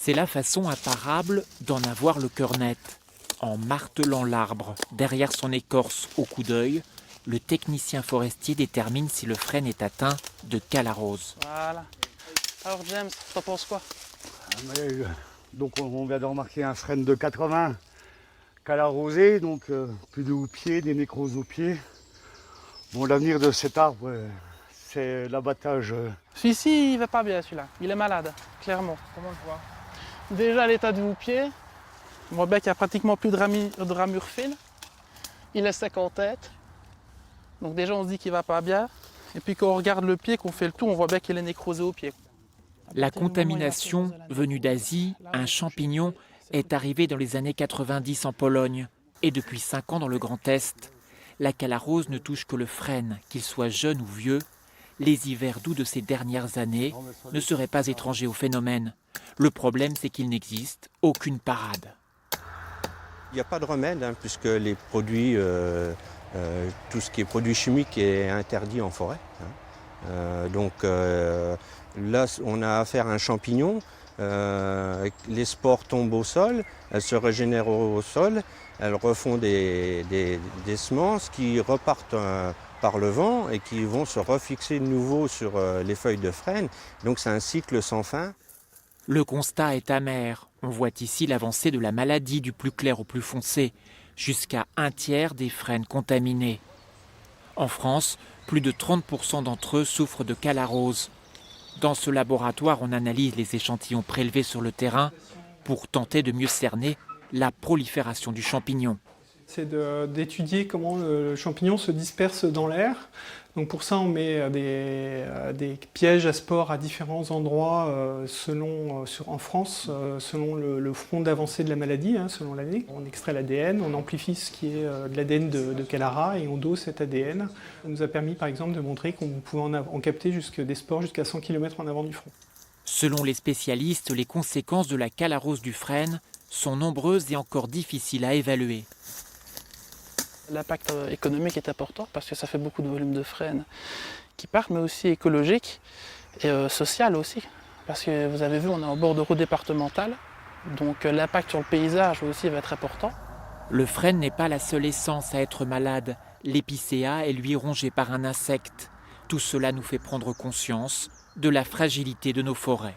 C'est la façon imparable d'en avoir le cœur net. En martelant l'arbre derrière son écorce au coup d'œil, le technicien forestier détermine si le frêne est atteint de calarrhose. Voilà. Alors James, t'en penses quoi? Donc on vient de remarquer un frêne de 80 calarrhosé, donc plus de houppiers, des nécroses aux pieds. Bon, l'avenir de cet arbre, c'est l'abattage. Celui-ci, il va pas bien celui-là. Il est malade, clairement. Comment le voir? Déjà l'état du houppier. On voit bien qu'il n'y a pratiquement plus de ramure fine. Il est sec en tête. Donc déjà on se dit qu'il va pas bien. Et puis quand on regarde le pied, qu'on fait le tour, on voit bien qu'il est nécrosé au pied. La contamination venue d'Asie, un champignon, est arrivée dans les années 90 en Pologne et depuis 5 ans dans le Grand Est. La calarrhose ne touche que le frêne, qu'il soit jeune ou vieux. Les hivers doux de ces dernières années ne seraient pas étrangers au phénomène. Le problème, c'est qu'il n'existe aucune parade. Il n'y a pas de remède, puisque les produits, tout ce qui est produits chimiques est interdit en forêt. Là, on a affaire à un champignon. Les spores tombent au sol, elles se régénèrent au sol, elles refont des semences qui repartent par le vent et qui vont se refixer de nouveau sur les feuilles de frêne. Donc c'est un cycle sans fin. Le constat est amer. On voit ici l'avancée de la maladie du plus clair au plus foncé, jusqu'à un tiers des frênes contaminés. En France, plus de 30% d'entre eux souffrent de calarrhose. Dans ce laboratoire, on analyse les échantillons prélevés sur le terrain pour tenter de mieux cerner la prolifération du champignon. C'est d'étudier comment le champignon se disperse dans l'air. Donc pour ça, on met des pièges à spores à différents endroits en France, selon le front d'avancée de la maladie, selon l'année. On extrait l'ADN, on amplifie ce qui est de l'ADN de Calara et on dose cet ADN. Ça nous a permis par exemple de montrer qu'on pouvait en capter des spores jusqu'à 100 km en avant du front. Selon les spécialistes, les conséquences de la calarrhose du frêne sont nombreuses et encore difficiles à évaluer. L'impact économique est important parce que ça fait beaucoup de volume de frêne qui partent, mais aussi écologique et social aussi. Parce que vous avez vu, on est en bord de route départementale, donc l'impact sur le paysage aussi va être important. Le frêne n'est pas la seule essence à être malade. L'épicéa est lui rongé par un insecte. Tout cela nous fait prendre conscience de la fragilité de nos forêts.